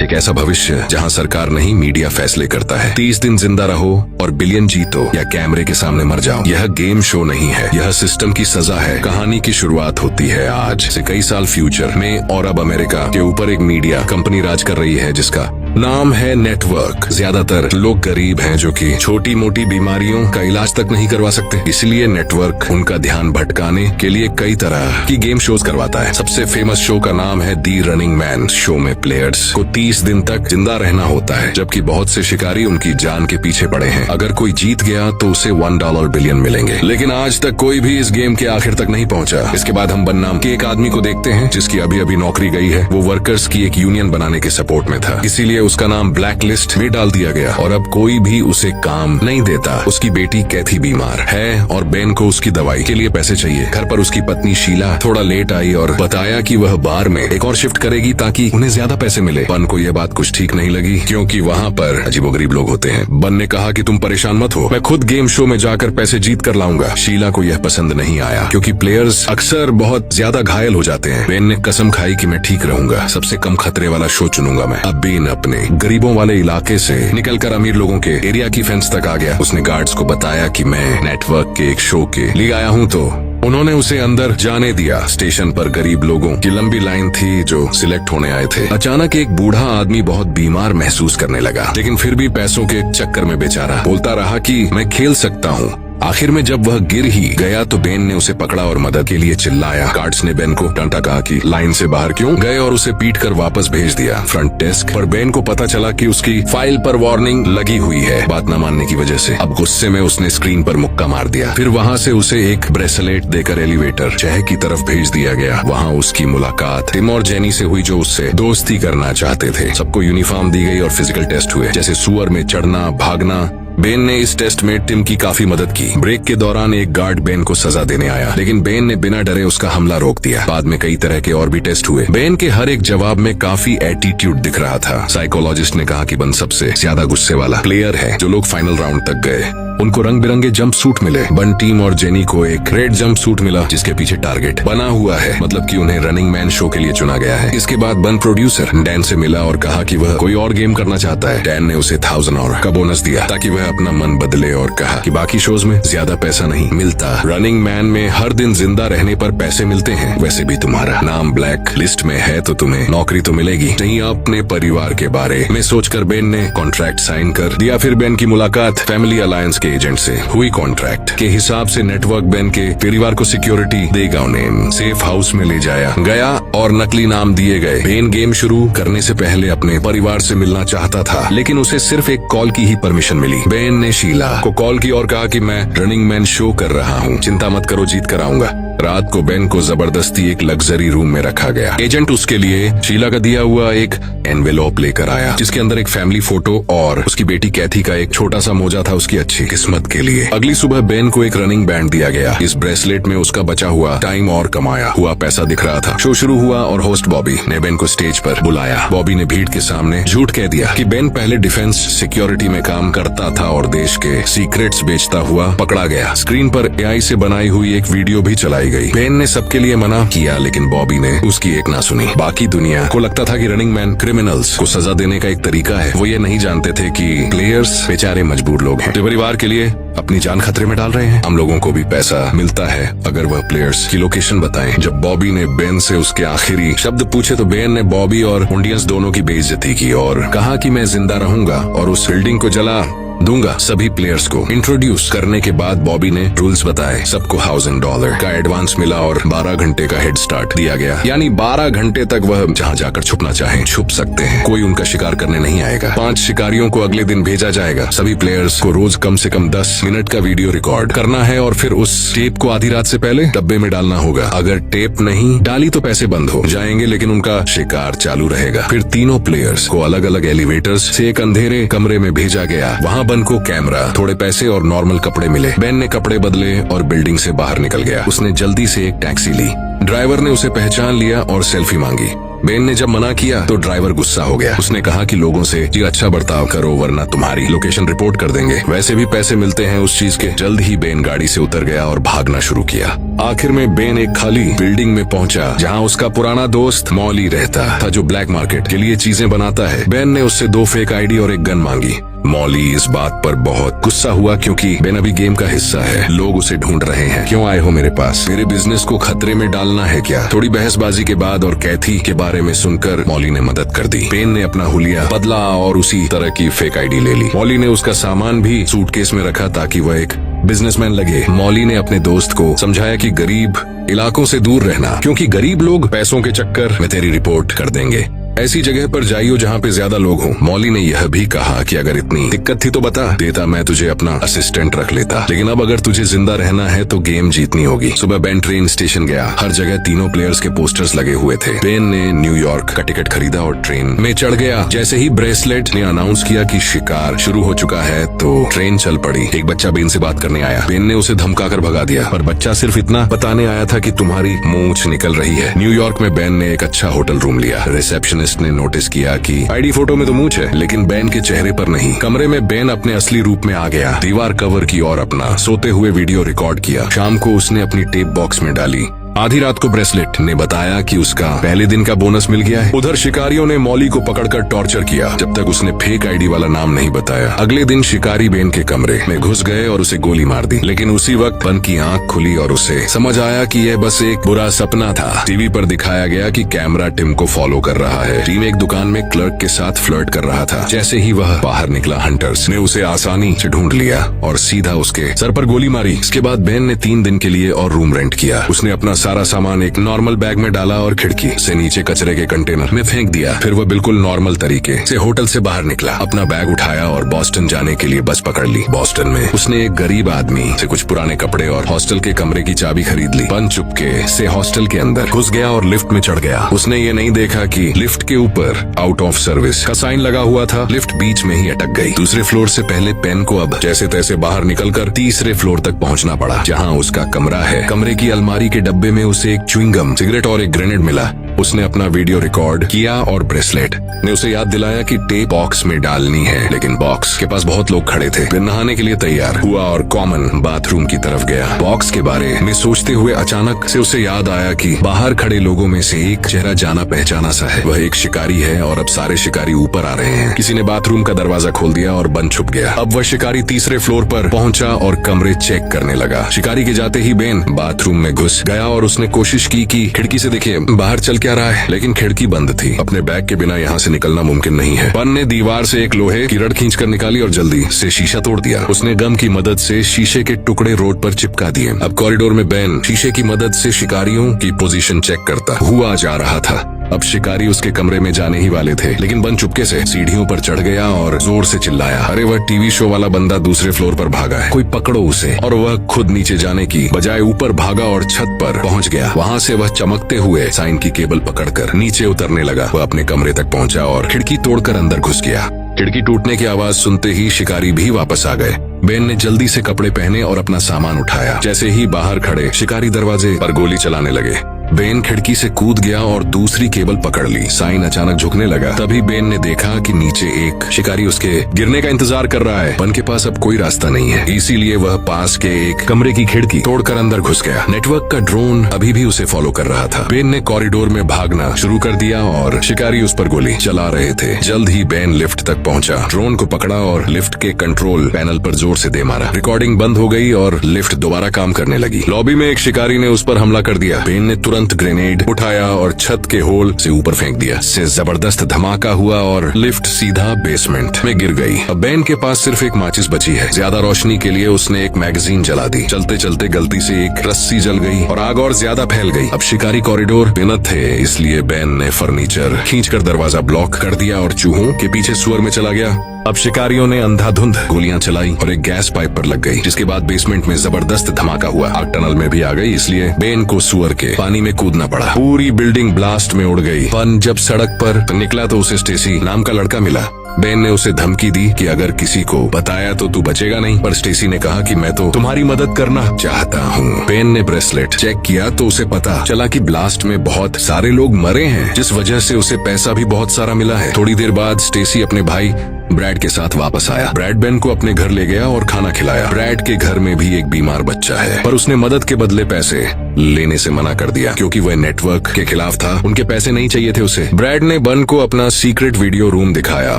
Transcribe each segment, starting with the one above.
एक ऐसा भविष्य जहां सरकार नहीं मीडिया फैसले करता है। 30 दिन जिंदा रहो और बिलियन जीतो या कैमरे के सामने मर जाओ। यह गेम शो नहीं है, यह सिस्टम की सजा है। कहानी की शुरुआत होती है आज से कई साल फ्यूचर में, और अब अमेरिका के ऊपर एक मीडिया कंपनी राज कर रही है जिसका नाम है नेटवर्क। ज्यादातर लोग गरीब हैं जो कि छोटी मोटी बीमारियों का इलाज तक नहीं करवा सकते, इसलिए नेटवर्क उनका ध्यान भटकाने के लिए कई तरह की गेम शोज करवाता है। सबसे फेमस शो का नाम है दी रनिंग मैन। शो में प्लेयर्स को 30 दिन तक जिंदा रहना होता है, जबकि बहुत से शिकारी उनकी जान के पीछे पड़े हैं। अगर कोई जीत गया तो उसे $1 बिलियन मिलेंगे, लेकिन आज तक कोई भी इस गेम के आखिर तक नहीं पहुंचा। इसके बाद हम बन्नाम के एक आदमी को देखते हैं जिसकी अभी अभी नौकरी गई है। वो वर्कर्स की एक यूनियन बनाने के सपोर्ट में था, इसीलिए उसका नाम ब्लैक लिस्ट में डाल दिया गया और अब कोई भी उसे काम नहीं देता। उसकी बेटी कैथी बीमार है और बेन को उसकी दवाई के लिए पैसे चाहिए। घर पर उसकी पत्नी शीला थोड़ा लेट आई और बताया कि वह बार में एक और शिफ्ट करेगी ताकि उन्हें ज्यादा पैसे मिले। बन को यह बात कुछ ठीक नहीं लगी क्योंकि वहाँ पर अजीबोगरीब लोग होते हैं। बन ने कहा कि तुम परेशान मत हो, मैं खुद गेम शो में जाकर पैसे जीत कर लाऊंगा। शीला को यह पसंद नहीं आया क्योंकि प्लेयर्स अक्सर बहुत ज्यादा घायल हो जाते हैं। बेन ने कसम खाई कि मैं ठीक रहूंगा, सबसे कम खतरे वाला शो चुनूंगा मैं। अब बेन अपने गरीबों वाले इलाके से निकलकर अमीर लोगों के एरिया की फेंस तक आ गया। उसने गार्ड्स को बताया कि मैं नेटवर्क के एक शो के लिए आया हूँ, तो उन्होंने उसे अंदर जाने दिया। स्टेशन पर गरीब लोगों की लंबी लाइन थी जो सिलेक्ट होने आए थे। अचानक एक बूढ़ा आदमी बहुत बीमार महसूस करने लगा, लेकिन फिर भी पैसों के चक्कर में बेचारा बोलता रहा कि मैं खेल सकता हूँ। आखिर में जब वह गिर ही गया तो बेन ने उसे पकड़ा और मदद के लिए चिल्लाया। गार्ड्स ने बेन को डांटा, कहा कि लाइन से बाहर क्यों गए और उसे पीट कर वापस भेज दिया। फ्रंट डेस्क पर बेन को पता चला कि उसकी फाइल पर वार्निंग लगी हुई है बात न मानने की वजह से। अब गुस्से में उसने स्क्रीन पर मुक्का मार दिया। फिर वहाँ से उसे एक ब्रेसलेट देकर एलिवेटर 6 की तरफ भेज दिया गया। वहाँ उसकी मुलाकात टिम और जेनी से हुई जो उससे दोस्ती करना चाहते थे। सबको यूनिफॉर्म दी गई और फिजिकल टेस्ट हुए, जैसे सुअर में चढ़ना, भागना। बेन ने इस टेस्ट में टिम की काफी मदद की। ब्रेक के दौरान एक गार्ड बेन को सजा देने आया, लेकिन बेन ने बिना डरे उसका हमला रोक दिया। बाद में कई तरह के और भी टेस्ट हुए। बेन के हर एक जवाब में काफी एटीट्यूड दिख रहा था। साइकोलॉजिस्ट ने कहा कि बन सबसे ज्यादा गुस्से वाला प्लेयर है। जो लोग फाइनल राउंड तक गए उनको रंग बिरंगे जंप सूट मिले। बन, टीम और जेनी को एक रेड जंप सूट मिला जिसके पीछे टारगेट बना हुआ है, मतलब कि उन्हें रनिंग मैन शो के लिए चुना गया है। इसके बाद बन प्रोड्यूसर डैन से मिला और कहा कि वह कोई और गेम करना चाहता है। डैन ने उसे $1000 का बोनस दिया ताकि वह अपना मन बदले और कहा कि बाकी शोज में ज्यादा पैसा नहीं मिलता, रनिंग मैन में हर दिन जिंदा रहने पर पैसे मिलते हैं। वैसे भी तुम्हारा नाम ब्लैक लिस्ट में है तो तुम्हें नौकरी तो मिलेगी नहीं। अपने परिवार के बारे में सोचकर बेन ने कॉन्ट्रैक्ट साइन कर दिया। फिर बेन की मुलाकात फैमिली अलायंस के एजेंट से हुई। कॉन्ट्रैक्ट के हिसाब से नेटवर्क बेन के परिवार को सिक्योरिटी देगा, उन्हें सेफ हाउस में ले जाया गया और नकली नाम दिए गए। बेन गेम शुरू करने से पहले अपने परिवार से मिलना चाहता था, लेकिन उसे सिर्फ एक कॉल की ही परमिशन मिली। बेन ने शीला को कॉल की और कहा कि मैं रनिंग मैन शो कर रहा हूँ, चिंता मत करो, जीत कर आऊंगा। रात को बेन को जबरदस्ती एक लग्जरी रूम में रखा गया। एजेंट उसके लिए शीला का दिया हुआ एक एनवेलॉप लेकर आया जिसके अंदर एक फैमिली फोटो और उसकी बेटी कैथी का एक छोटा सा मोजा था उसकी अच्छी किस्मत के लिए। अगली सुबह बेन को एक रनिंग बैंड दिया गया। इस ब्रेसलेट में उसका बचा हुआ टाइम और कमाया हुआ पैसा दिख रहा था। शो शुरू हुआ और होस्ट बॉबी ने बेन को स्टेज पर बुलाया। बॉबी ने भीड़ के सामने झूठ कह दिया कि बेन पहले डिफेंस सिक्योरिटी में काम करता था और देश के सीक्रेट्स बेचता हुआ पकड़ा गया। स्क्रीन पर एआई से बनाई हुई एक वीडियो भी चलाई गई। बेन ने सबके लिए मना किया, लेकिन बॉबी ने उसकी एक ना सुनी। बाकी दुनिया को लगता था कि रनिंग मैन क्रिमिनल्स को सजा देने का एक तरीका है। वो ये नहीं जानते थे कि प्लेयर्स बेचारे मजबूर लोग हैं जो परिवार के लिए अपनी जान खतरे में डाल रहे हैं। हम लोगों को भी पैसा मिलता है अगर वह प्लेयर्स की लोकेशन बताएं। जब बॉबी ने बेन से उसके आखिरी शब्द पूछे तो बेन ने बॉबी और इंडियंस दोनों की बेइज्जती की और कहा कि मैं जिंदा रहूंगा और उस बिल्डिंग को जला दूंगा। सभी प्लेयर्स को इंट्रोड्यूस करने के बाद बॉबी ने रूल्स बताए। सबको $1000 का एडवांस मिला और 12 घंटे का हेड स्टार्ट दिया गया, यानी 12 घंटे तक वह जहां जाकर छुपना चाहे छुप सकते हैं। कोई उनका शिकार करने नहीं आएगा। 5 शिकारियों को अगले दिन भेजा जाएगा। सभी प्लेयर्स को रोज कम से कम 10 मिनट का वीडियो रिकॉर्ड करना है और फिर उस टेप को आधी रात से पहले डब्बे में डालना होगा। अगर टेप नहीं डाली तो पैसे बंद हो जाएंगे, लेकिन उनका शिकार चालू रहेगा। फिर तीनों प्लेयर्स को अलग अलग एलिवेटर्स से एक अंधेरे कमरे में भेजा गया। वहाँ बन को कैमरा, थोड़े पैसे और नॉर्मल कपड़े मिले। बेन ने कपड़े बदले और बिल्डिंग से बाहर निकल गया। उसने जल्दी से एक टैक्सी ली। ड्राइवर ने उसे पहचान लिया और सेल्फी मांगी। बेन ने जब मना किया तो ड्राइवर गुस्सा हो गया। उसने कहा कि लोगों से जी अच्छा बर्ताव करो वरना तुम्हारी लोकेशन रिपोर्ट कर देंगे। वैसे भी पैसे मिलते हैं उस चीज के। जल्द ही बेन गाड़ी से उतर गया और भागना शुरू किया। आखिर में बेन एक खाली बिल्डिंग में पहुंचा जहां उसका पुराना दोस्त मॉली रहता था, जो ब्लैक मार्केट के लिए चीजें बनाता है। बेन ने उससे 2 फेक आईडी और एक गन मांगी। मॉली इस बात पर बहुत गुस्सा हुआ क्योंकि बेन अभी गेम का हिस्सा है। लोग उसे ढूंढ रहे हैं। क्यों आए हो मेरे पास? मेरे बिजनेस को खतरे में डालना है क्या? थोड़ी बहसबाजी के बाद और कैथी के बारे में सुनकर मॉली ने मदद कर दी। बेन ने अपना हुलिया बदला और उसी तरह की फेक आईडी ले ली। मॉली ने उसका सामान भी सूटकेस में रखा ताकि वह एक बिजनेसमैन लगे। मॉली ने अपने दोस्त को समझाया कि गरीब इलाकों से दूर रहना, क्योंकि गरीब लोग पैसों के चक्कर में तेरी रिपोर्ट कर देंगे। ऐसी जगह पर जाइयो जहाँ पे ज्यादा लोग हों। मॉली ने यह भी कहा कि अगर इतनी दिक्कत थी तो बता देता, मैं तुझे अपना असिस्टेंट रख लेता। लेकिन अब अगर तुझे जिंदा रहना है तो गेम जीतनी होगी। सुबह बेन ट्रेन स्टेशन गया। हर जगह तीनों प्लेयर्स के पोस्टर्स लगे हुए थे। बेन ने न्यूयॉर्क का टिकट खरीदा और ट्रेन में चढ़ गया। जैसे ही ब्रेसलेट ने अनाउंस किया कि शिकार शुरू हो चुका है तो ट्रेन चल पड़ी। एक बच्चा बेन से बात करने आया। बेन ने उसे धमकाकर भगा दिया, पर बच्चा सिर्फ इतना बताने आया था कि तुम्हारी मूंछ निकल रही है। न्यूयॉर्क में बेन ने एक अच्छा होटल रूम लिया। रिसेप्शनिस्ट ने नोटिस किया कि आईडी फोटो में तो मूंछ है, लेकिन बेन के चेहरे पर नहीं। कमरे में बेन अपने असली रूप में आ गया। दीवार कवर की और अपना सोते हुए वीडियो रिकॉर्ड किया। शाम को उसने अपनी टेप बॉक्स में डाली। आधी रात को ब्रेसलेट ने बताया कि उसका पहले दिन का बोनस मिल गया है। उधर शिकारियों ने मॉली को पकड़कर टॉर्चर किया जब तक उसने फेक आईडी वाला नाम नहीं बताया। अगले दिन शिकारी बेन के कमरे में घुस गए और उसे गोली मार दी। लेकिन उसी वक्त बन की आंख खुली और उसे समझ आया कि यह बस एक बुरा सपना था। टीवी पर दिखाया गया कि कैमरा टिम को फॉलो कर रहा है। टीम एक दुकान में क्लर्क के साथ फ्लर्ट कर रहा था। जैसे ही वह बाहर निकला, हंटर्स ने उसे आसानी से ढूंढ लिया और सीधा उसके सर पर गोली मारी। इसके बाद बेन ने 3 दिन के लिए और रूम रेंट किया। उसने अपना सारा सामान एक नॉर्मल बैग में डाला और खिड़की से नीचे कचरे के कंटेनर में फेंक दिया। फिर वह बिल्कुल नॉर्मल तरीके से होटल से बाहर निकला। अपना बैग उठाया और बॉस्टन जाने के लिए बस पकड़ ली। बॉस्टन में उसने एक गरीब आदमी से कुछ पुराने कपड़े और हॉस्टल के कमरे की चाबी खरीद ली। बन चुपके से हॉस्टल के अंदर घुस गया और लिफ्ट में चढ़ गया। उसने ये नहीं देखा कि लिफ्ट के ऊपर आउट ऑफ सर्विस का साइन लगा हुआ था। लिफ्ट बीच में ही अटक गई। दूसरे फ्लोर से पहले पेन को अब जैसे तैसे बाहर निकलकर तीसरे फ्लोर तक पहुंचना पड़ा, जहां उसका कमरा है। कमरे की अलमारी के डब्बे में उसे एक च्युइंगम, सिगरेट और एक ग्रेनेड मिला। उसने अपना वीडियो रिकॉर्ड किया और ब्रेसलेट ने उसे याद दिलाया कि टेप बॉक्स में डालनी है। लेकिन बॉक्स के पास बहुत लोग खड़े थे। फिर नहाने के लिए तैयार हुआ और कॉमन बाथरूम की तरफ गया। बॉक्स के बारे में सोचते हुए अचानक से उसे याद आया कि बाहर खड़े लोगों में से एक चेहरा जाना पहचाना सा है। वह एक शिकारी है और अब सारे शिकारी ऊपर आ रहे हैं। किसी ने बाथरूम का दरवाजा खोल दिया और बन छुप गया। अब वह शिकारी तीसरे फ्लोर पर पहुंचा और कमरे चेक करने लगा। शिकारी के जाते ही बेन बाथरूम में घुस गया और उसने कोशिश की कि खिड़की से देखे बाहर चल क्या रहा है, लेकिन खिड़की बंद थी। अपने बैग के बिना यहाँ से निकलना मुमकिन नहीं है। बन ने दीवार से एक लोहे की रड खींचकर निकाली और जल्दी से शीशा तोड़ दिया। उसने गम की मदद से शीशे के टुकड़े रोड पर चिपका दिए। अब कॉरिडोर में बेन शीशे की मदद से शिकारियों की पोजीशन चेक करता हुआ जा रहा था। अब शिकारी उसके कमरे में जाने ही वाले थे, लेकिन बन चुपके से सीढ़ियों पर चढ़ गया और जोर से चिल्लाया, अरे वह टीवी शो वाला बंदा दूसरे फ्लोर पर भागा है, कोई पकड़ो उसे। और वह खुद नीचे जाने की बजाय ऊपर भागा और छत पर पहुंच गया। वहां से वह चमकते हुए साइन की केबल पकड़कर नीचे उतरने लगा। वह अपने कमरे तक पहुंचा और खिड़की तोड़कर अंदर घुस गया। खिड़की टूटने की आवाज सुनते ही शिकारी भी वापस आ गए। बेन ने जल्दी से कपड़े पहने और अपना सामान उठाया। जैसे ही बाहर खड़े शिकारी दरवाजे पर गोली चलाने लगे। बेन खिड़की से कूद गया और दूसरी केबल पकड़ ली। साइन अचानक झुकने लगा। तभी बेन ने देखा कि नीचे एक शिकारी उसके गिरने का इंतजार कर रहा है। बन के पास अब कोई रास्ता नहीं है, इसीलिए वह पास के एक कमरे की खिड़की तोड़कर अंदर घुस गया। नेटवर्क का ड्रोन अभी भी उसे फॉलो कर रहा था। बेन ने कॉरिडोर में भागना शुरू कर दिया और शिकारी उस पर गोली चला रहे थे। जल्द ही बेन लिफ्ट तक पहुंचा, ड्रोन को पकड़ा और लिफ्ट के कंट्रोल पैनल पर जोर से दे मारा। रिकॉर्डिंग बंद हो गई और लिफ्ट दोबारा काम करने लगी। लॉबी में एक शिकारी ने उस पर हमला कर दिया। बेन ने तुरंत ग्रेनेड उठाया और छत के होल से ऊपर फेंक दिया। इससे जबरदस्त धमाका हुआ और लिफ्ट सीधा बेसमेंट में गिर गई। अब बेन के पास सिर्फ एक माचिस बची है। ज्यादा रोशनी के लिए उसने एक मैगजीन जला दी। चलते चलते गलती से एक रस्सी जल गई और आग और ज्यादा फैल गई। अब शिकारी कॉरिडोर में न थे, इसलिए बेन ने फर्नीचर खींचकर दरवाजा ब्लॉक कर दिया और चूहों के पीछे सुअर में चला गया। अब शिकारियों ने अंधाधुंध गोलियां चलाई और एक गैस पाइप पर लग गई, जिसके बाद बेसमेंट में जबरदस्त धमाका हुआ। आग टनल में भी आ गई, इसलिए बेन को सुअर के पानी में कूदना पड़ा। पूरी बिल्डिंग ब्लास्ट में उड़ गई। बन जब सड़क पर निकला तो उसे स्टेसी नाम का लड़का मिला। बेन ने उसे धमकी दी कि अगर किसी को बताया तो तू बचेगा नहीं, पर स्टेसी ने कहा कि मैं तो तुम्हारी मदद करना चाहता हूँ। बेन ने ब्रेसलेट चेक किया तो उसे पता चला कि ब्लास्ट में बहुत सारे लोग मरे हैं, जिस वजह से उसे पैसा भी बहुत सारा मिला है। थोड़ी देर बाद स्टेसी अपने भाई ब्रैड के साथ वापस आया। ब्रैड बेन को अपने घर ले गया और खाना खिलाया। ब्रैड के घर में भी एक बीमार बच्चा है, पर उसने मदद के बदले पैसे लेने से मना कर दिया क्योंकि वह नेटवर्क के खिलाफ था। उनके पैसे नहीं चाहिए थे उसे। ब्रैड ने बन को अपना सीक्रेट वीडियो रूम दिखाया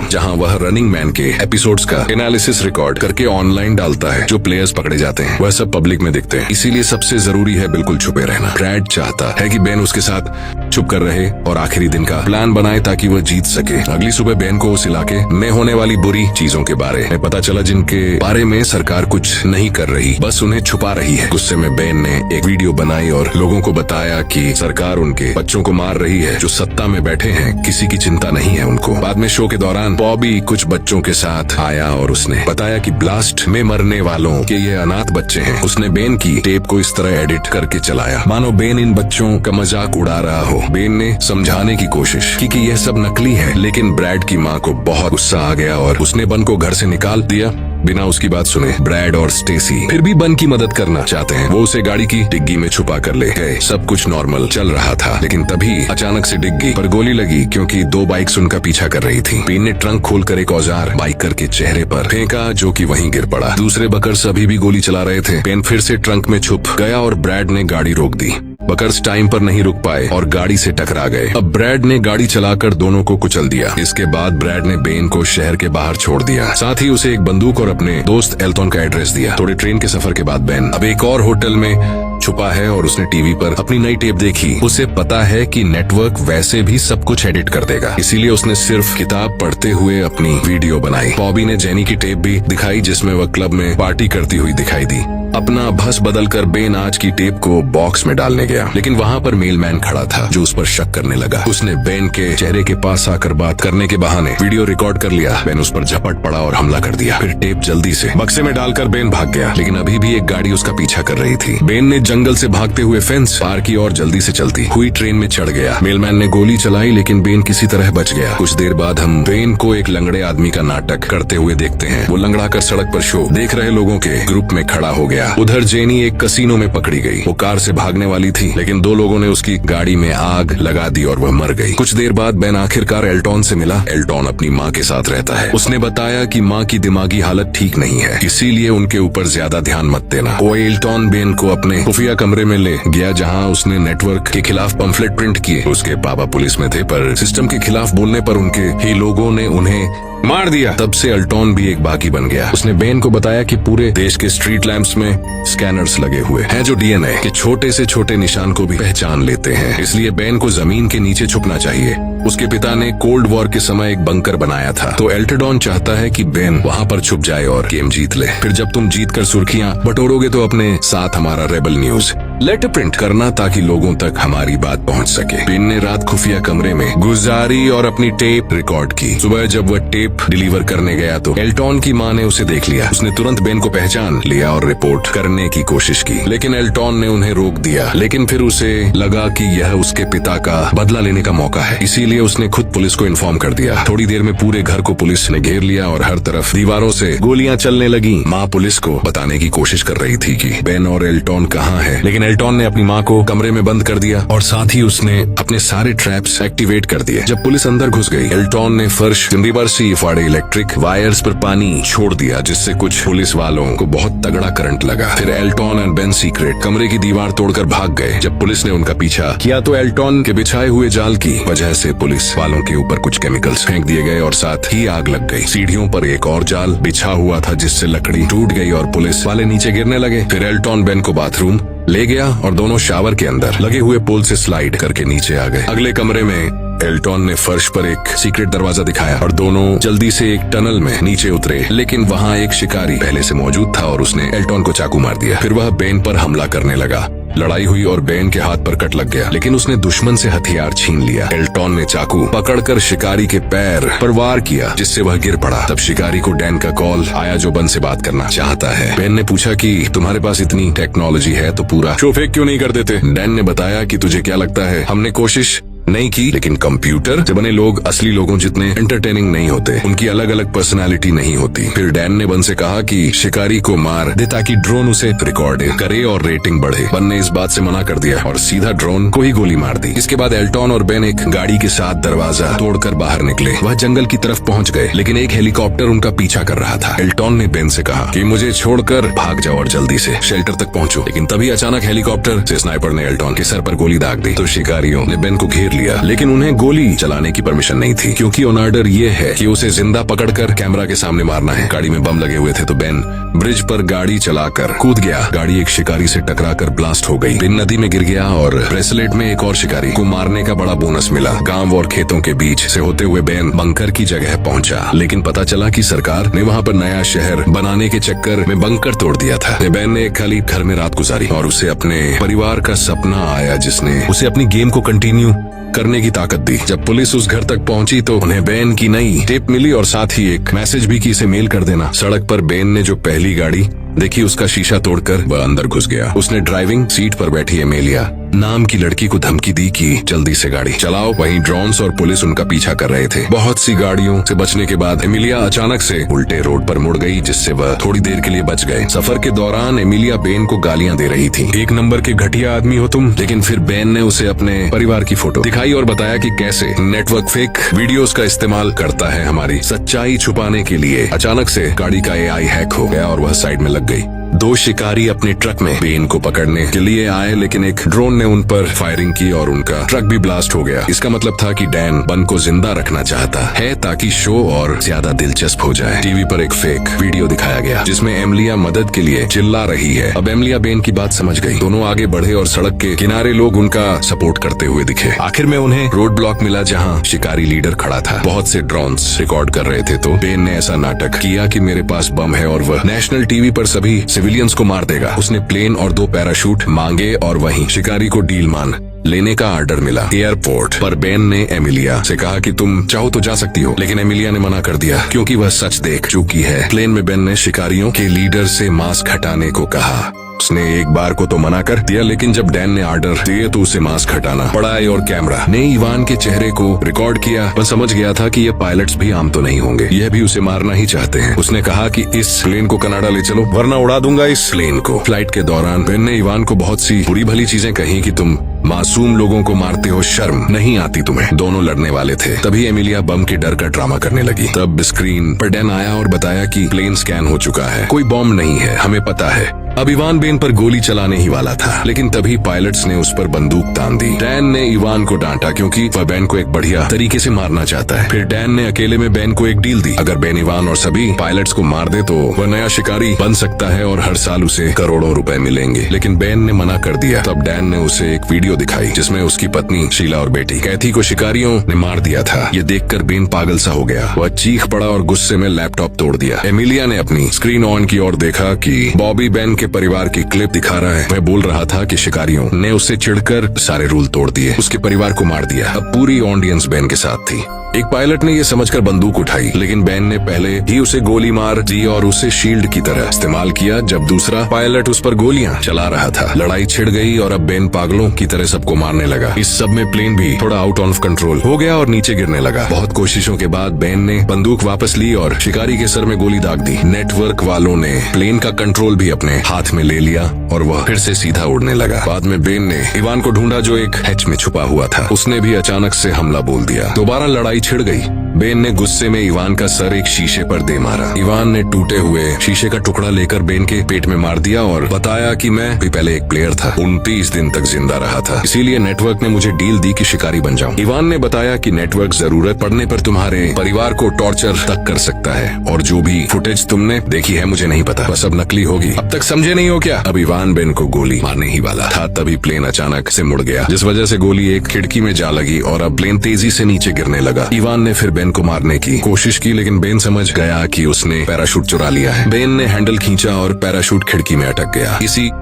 जहां वह रनिंग मैन के एपिसोड्स का एनालिसिस रिकॉर्ड करके ऑनलाइन डालता है। जो प्लेयर्स पकड़े जाते हैं वह सब पब्लिक में दिखते हैं, इसीलिए सबसे जरूरी है बिल्कुल छुपे रहना। ब्रैड चाहता है कि बेन उसके साथ छुप कर रहे और आखिरी दिन का प्लान बनाए ताकि वह जीत सके। अगली सुबह बेन को उस इलाके में होने वाली बुरी चीजों के बारे में पता चला जिनके बारे में सरकार कुछ नहीं कर रही, बस उन्हें छुपा रही है। गुस्से में बेन ने एक वीडियो बनाई और लोगों को बताया कि सरकार उनके बच्चों को मार रही है जो सत्ता में बैठे हैं, किसी की चिंता नहीं है उनको। बाद में शो के दौरान बॉबी कुछ बच्चों के साथ आया और उसने बताया कि ब्लास्ट में मरने वालों के ये अनाथ बच्चे हैं। उसने बेन की टेप को इस तरह एडिट करके चलाया मानो बेन इन बच्चों का मजाक उड़ा रहा हो। बेन ने समझाने की कोशिश की कि यह सब नकली है, लेकिन ब्रैड की माँ को बहुत गुस्सा आ गया और उसने बन को घर से निकाल दिया बिना उसकी बात सुने। ब्रैड और स्टेसी फिर भी बन की मदद करना चाहते हैं। वो उसे गाड़ी की डिग्गी में छुपा कर ले गए। सब कुछ नॉर्मल चल रहा था, लेकिन तभी अचानक से डिग्गी पर गोली लगी क्योंकि 2 बाइक्स उनका पीछा कर रही थी। बेन ने ट्रंक खोलकर एक औजार बाइकर के चेहरे पर फेंका जो कि वहीं गिर पड़ा। दूसरे बकर्स अभी भी गोली चला रहे थे। बेन फिर से ट्रंक में छुप गया और ब्रैड ने गाड़ी रोक दी। बकर्स टाइम पर नहीं रुक पाए और गाड़ी से टकरा गए। अब ब्रैड ने गाड़ी चलाकर दोनों को कुचल दिया। इसके बाद ब्रैड ने बेन को शहर के बाहर छोड़ दिया, साथ ही उसे एक बंदूक और अपने दोस्त एल्टन का एड्रेस दिया। थोड़े ट्रेन के सफर के बाद बेन अब एक और होटल में छुपा है और उसने टीवी पर अपनी नई टेप देखी। उसे पता है कि नेटवर्क वैसे भी सब कुछ एडिट कर देगा, इसीलिए उसने सिर्फ किताब पढ़ते हुए अपनी वीडियो बनाई। बॉबी ने जेनी की टेप भी दिखाई जिसमें वह क्लब में पार्टी करती हुई दिखाई दी। अपना भस बदलकर बेन आज की टेप को बॉक्स में डालने गया, लेकिन वहाँ पर मेलमैन खड़ा था जो उस पर शक करने लगा। उसने बेन के चेहरे के पास आकर बात करने के बहाने वीडियो रिकॉर्ड कर लिया। बेन उस पर झपट पड़ा और हमला कर दिया। फिर टेप जल्दी से बक्से में डालकर बेन भाग गया, लेकिन अभी भी एक गाड़ी उसका पीछा कर रही थी। बेन ने जंगल से भागते हुए फेंस पार की और जल्दी से चलती हुई ट्रेन में चढ़ गया। मेलमैन ने गोली चलाई, लेकिन बेन किसी तरह बच गया। कुछ देर बाद हम बेन को एक लंगड़े आदमी का नाटक करते हुए देखते हैं। वो लंगड़ा कर सड़क पर शो देख रहे लोगों के ग्रुप में खड़ा हो गया। उधर जेनी एक कसीनो में पकड़ी गई। वो कार से भागने वाली थी, लेकिन 2 लोगों ने उसकी गाड़ी में आग लगा दी और वह मर गई। कुछ देर बाद बेन आखिरकार एल्टन से मिला। एल्टन अपनी माँ के साथ रहता है। उसने बताया कि माँ की दिमागी हालत ठीक नहीं है, इसीलिए उनके ऊपर ज्यादा ध्यान मत देना। वो एल्टन बेन को अपने खुफिया कमरे में ले गया जहाँ उसने नेटवर्क के खिलाफ पंफलेट प्रिंट किए। उसके पापा पुलिस में थे, पर सिस्टम के खिलाफ बोलने पर उनके ही लोगों ने उन्हें मार दिया। तब से अल्टोन भी एक बागी बन गया। उसने बेन को बताया कि पूरे देश के स्ट्रीट लैंप्स में स्कैनर्स लगे हुए हैं जो डीएनए के छोटे से छोटे निशान को भी पहचान लेते हैं, इसलिए बेन को जमीन के नीचे छुपना चाहिए। उसके पिता ने कोल्ड वॉर के समय एक बंकर बनाया था, तो एल्टरडॉन चाहता है कि बेन वहाँ पर छुप जाए और गेम जीत ले। फिर जब तुम जीत कर सुर्खियाँ बटोरोगे तो अपने साथ हमारा रेबल न्यूज लेटर प्रिंट करना ताकि लोगों तक हमारी बात पहुँच सके। बेन ने रात खुफिया कमरे में गुजारी और अपनी टेप रिकॉर्ड की। सुबह जब वह टेप डिलीवर करने गया तो एल्टन की माँ ने उसे देख लिया। उसने तुरंत बेन को पहचान लिया और रिपोर्ट करने की कोशिश की, लेकिन एल्टन ने उन्हें रोक दिया। लेकिन फिर उसे लगा कि यह उसके पिता का बदला लेने का मौका है, इसीलिए उसने खुद पुलिस को इन्फॉर्म कर दिया। थोड़ी देर में पूरे घर को पुलिस ने घेर लिया और हर तरफ दीवारों से गोलियां चलने लगी। माँ पुलिस को बताने की कोशिश कर रही थी कि बेन और एल्टन कहाँ है, लेकिन एल्टन ने अपनी माँ को कमरे में बंद कर दिया और साथ ही उसने अपने सारे ट्रैप्स एक्टिवेट कर दिए। जब पुलिस अंदर घुस गई, एल्टन ने फर्श रिवर्सी फाड़े, इलेक्ट्रिक वायर्स पर पानी छोड़ दिया, जिससे कुछ पुलिस वालों को बहुत तगड़ा करंट लगा। फिर एल्टन और बेन सीक्रेट कमरे की दीवार तोड़कर भाग गए। जब पुलिस ने उनका पीछा किया तो एल्टन के बिछाए हुए जाल की वजह से पुलिस वालों के ऊपर कुछ केमिकल्स फेंक दिए गए और साथ ही आग लग गई। सीढ़ियों पर एक और जाल बिछा हुआ था जिससे लकड़ी टूट गई और पुलिस वाले नीचे गिरने लगे। फिर एल्टन बेन को बाथरूम ले गया और दोनों शावर के अंदर लगे हुए पोल से स्लाइड करके नीचे आ गए। अगले कमरे में एल्टन ने फर्श पर एक सीक्रेट दरवाजा दिखाया और दोनों जल्दी से एक टनल में नीचे उतरे, लेकिन वहाँ एक शिकारी पहले से मौजूद था और उसने एल्टन को चाकू मार दिया। फिर वह बेन पर हमला करने लगा। लड़ाई हुई और बेन के हाथ पर कट लग गया, लेकिन उसने दुश्मन से हथियार छीन लिया। एल्टन ने चाकू पकड़कर शिकारी के पैर पर वार किया, जिससे वह गिर पड़ा। तब शिकारी को डैन का कॉल आया जो बन से बात करना चाहता है। बेन ने पूछा कि तुम्हारे पास इतनी टेक्नोलॉजी है तो पूरा शो फेक क्यों नहीं कर देते। डैन ने बताया कि तुझे क्या लगता है, हमने कोशिश नहीं की, लेकिन कंप्यूटर से बने लोग असली लोगों जितने एंटरटेनिंग नहीं होते, उनकी अलग अलग पर्सनालिटी नहीं होती। फिर डैन ने बन से कहा कि शिकारी को मार दे ताकि ड्रोन उसे रिकॉर्ड करे और रेटिंग बढ़े। बन ने इस बात से मना कर दिया और सीधा ड्रोन को ही गोली मार दी। इसके बाद एल्टॉन और बेन एक गाड़ी के साथ दरवाजा तोड़कर बाहर निकले। वह जंगल की तरफ पहुंच गए, लेकिन एक हेलीकॉप्टर उनका पीछा कर रहा था। एल्टॉन ने बेन से कहा कि मुझे छोड़कर भाग जाओ और जल्दी से शेल्टर तक पहुंचो, लेकिन तभी अचानक हेलीकॉप्टर से स्नाइपर ने एल्टॉन के सर पर गोली दाग दी। तो शिकारियों ने बेन को घेर लिया, लेकिन उन्हें गोली चलाने की परमिशन नहीं थी, क्योंकि ऑन ऑर्डर ये है कि उसे जिंदा पकड़कर कैमरा के सामने मारना है। गाड़ी में बम लगे हुए थे, तो बेन ब्रिज पर गाड़ी चलाकर कूद गया। गाड़ी एक शिकारी से टकराकर ब्लास्ट हो गई। बेन नदी में गिर गया और ब्रेसलेट में एक और शिकारी को मारने का बड़ा बोनस मिला। गांव और खेतों के बीच से होते हुए बेन बंकर की जगह पहुंचा, लेकिन पता चला कि सरकार ने वहां पर नया शहर बनाने के चक्कर में बंकर तोड़ दिया था। बेन ने एक खाली घर में रात गुजारी और उसे अपने परिवार का सपना आया, जिसने उसे अपनी गेम को कंटिन्यू करने की ताकत दी। जब पुलिस उस घर तक पहुंची तो उन्हें बेन की नई टेप मिली और साथ ही एक मैसेज भी कि इसे मेल कर देना। सड़क पर बेन ने जो पहली गाड़ी देखी, उसका शीशा तोड़कर वह अंदर घुस गया। उसने ड्राइविंग सीट पर बैठी एमेलिया नाम की लड़की को धमकी दी कि जल्दी से गाड़ी चलाओ। वहीं ड्रोन्स और पुलिस उनका पीछा कर रहे थे। बहुत सी गाड़ियों से बचने के बाद एमिलिया अचानक से उल्टे रोड पर मुड़ गई, जिससे वह थोड़ी देर के लिए बच गए। सफर के दौरान एमिलिया बेन को गालियां दे रही थी, एक नंबर के घटिया आदमी हो तुम। लेकिन फिर बेन ने उसे अपने परिवार की फोटो दिखाई और बताया कि कैसे नेटवर्क फेक वीडियोस का इस्तेमाल करता है हमारी सच्चाई छुपाने के लिए। अचानक से गाड़ी का एआई हैक हो गया और वह साइड में लग गई। दो शिकारी अपने ट्रक में बेन को पकड़ने के लिए आए, लेकिन एक ड्रोन ने उन पर फायरिंग की और उनका ट्रक भी ब्लास्ट हो गया। इसका मतलब था कि डैन बन को जिंदा रखना चाहता है ताकि शो और ज्यादा दिलचस्प हो जाए। टीवी पर एक फेक वीडियो दिखाया गया जिसमें एमिलिया मदद के लिए चिल्ला रही है। अब एमिलिया बेन की बात समझ गई। दोनों आगे बढ़े और सड़क के किनारे लोग उनका सपोर्ट करते हुए दिखे। आखिर में उन्हें रोड ब्लॉक मिला जहाँ शिकारी लीडर खड़ा था। बहुत से ड्रोन्स रिकॉर्ड कर रहे थे, तो बेन ने ऐसा नाटक किया कि मेरे पास बम है और वह नेशनल टीवी पर सभी सिविलियंस को मार देगा। उसने प्लेन और 2 पैराशूट मांगे और वहीं शिकारी को डील मान लेने का ऑर्डर मिला। एयरपोर्ट पर बेन ने एमिलिया से कहा कि तुम चाहो तो जा सकती हो, लेकिन एमिलिया ने मना कर दिया क्योंकि वह सच देख चुकी है। प्लेन में बेन ने शिकारियों के लीडर से मास्क हटाने को कहा। उसने एक बार को तो मना कर दिया, लेकिन जब डैन ने ऑर्डर दिए तो उसे मास्क हटाना पड़ा और कैमरा ने इवान के चेहरे को रिकॉर्ड किया। वह समझ गया था कि ये पायलट्स भी आम तो नहीं होंगे, यह भी उसे मारना ही चाहते हैं। उसने कहा कि इस प्लेन को कनाडा ले चलो वरना उड़ा दूंगा इस प्लेन को। फ्लाइट के दौरान बेन ने इवान को बहुत सी बुरी भली चीजें कही कि तुम मासूम लोगों को मारते हो, शर्म नहीं आती तुम्हें। दोनों लड़ने वाले थे, तभी एमिलिया बम के डर का ड्रामा करने लगी। तब स्क्रीन पर डैन आया और बताया कि प्लेन स्कैन हो चुका है, कोई बॉम्ब नहीं है, हमें पता है। अब इवान बेन पर गोली चलाने ही वाला था, लेकिन तभी पायलट्स ने उस पर बंदूक तान दी। डैन ने इवान को डांटा क्योंकि वह बेन को एक बढ़िया तरीके से मारना चाहता है। फिर डैन ने अकेले में बेन को एक डील दी, अगर बेन इवान और सभी पायलट्स को मार दे तो वह नया शिकारी बन सकता है और हर साल उसे करोड़ों रुपए मिलेंगे। लेकिन बेन ने मना कर दिया। तब डैन ने उसे एक वीडियो दिखाई जिसमें उसकी पत्नी शीला और बेटी कैथी को शिकारियों ने मार दिया था। ये देखकर बेन पागल सा हो गया। वह चीख पड़ा और गुस्से में लैपटॉप तोड़ दिया। एमिलिया ने अपनी स्क्रीन ऑन की और देखा कि बॉबी बेन के परिवार की क्लिप दिखा रहा है। वह बोल रहा था कि शिकारियों ने उससे चिढ़कर सारे रूल तोड़ दिए, उसके परिवार को मार दिया। अब पूरी ऑडियंस बेन के साथ थी। एक पायलट ने यह समझकर बंदूक उठाई, लेकिन बेन ने पहले ही उसे गोली मार दी और उसे शील्ड की तरह इस्तेमाल किया जब दूसरा पायलट उस पर गोलियां चला रहा था। लड़ाई छिड़ गई और अब बेन पागलों की तरह सबको मारने लगा। इस सब में प्लेन भी थोड़ा आउट ऑफ कंट्रोल हो गया और नीचे गिरने लगा। बहुत कोशिशों के बाद बेन ने बंदूक वापस ली और शिकारी के सर में गोली दाग दी। नेटवर्क वालों ने प्लेन का कंट्रोल भी अपने हाथ में ले लिया और वह फिर से सीधा उड़ने लगा। बाद में बेन ने इवान को ढूंढा जो एक हैच में छुपा हुआ था। उसने भी अचानक से हमला बोल दिया। दोबारा लड़ाई छिड़ गई। बेन ने गुस्से में इवान का सर एक शीशे पर दे मारा। इवान ने टूटे हुए शीशे का टुकड़ा लेकर बेन के पेट में मार दिया और बताया कि मैं भी पहले एक प्लेयर था, 29 दिन तक जिंदा रहा था, इसीलिए नेटवर्क ने मुझे डील दी कि शिकारी बन जाऊं। इवान ने बताया कि नेटवर्क जरूरत पड़ने पर तुम्हारे परिवार को टॉर्चर तक कर सकता है और जो भी फुटेज तुमने देखी है मुझे नहीं पता, बस अब नकली होगी। अब तक समझे नहीं हो क्या? अब इवान बेन को गोली मारने ही वाला था, तभी प्लेन अचानक से मुड़ गया, जिस वजह से गोली एक खिड़की में जा लगी और अब प्लेन तेजी से नीचे गिरने लगा। इवान ने फिर बेन को मारने की कोशिश की, लेकिन बेन समझ गया कि उसने पैराशूट चुरा लिया है। बेन ने हैंडल खींचा और पैराशूट खिड़की में अटक गया।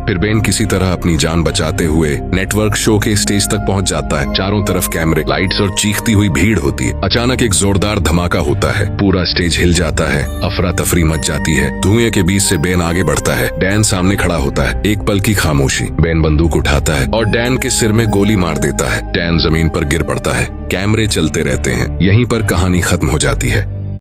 फिर बेन किसी तरह अपनी जान बचाते हुए नेटवर्क शो के स्टेज तक पहुंच जाता है। चारों तरफ कैमरे, लाइट्स और चीखती हुई भीड़ होती है। अचानक एक जोरदार धमाका होता है, पूरा स्टेज हिल जाता है, अफरा तफरी मच जाती है। धुएं के बीच से बेन आगे बढ़ता है। डैन सामने खड़ा होता है। एक पल की खामोशी। बेन बंदूक उठाता है और डैन के सिर में गोली मार देता है। डैन जमीन पर गिर पड़ता है। कैमरे चलते रहते हैं। यहीं पर कहानी खत्म हो जाती है।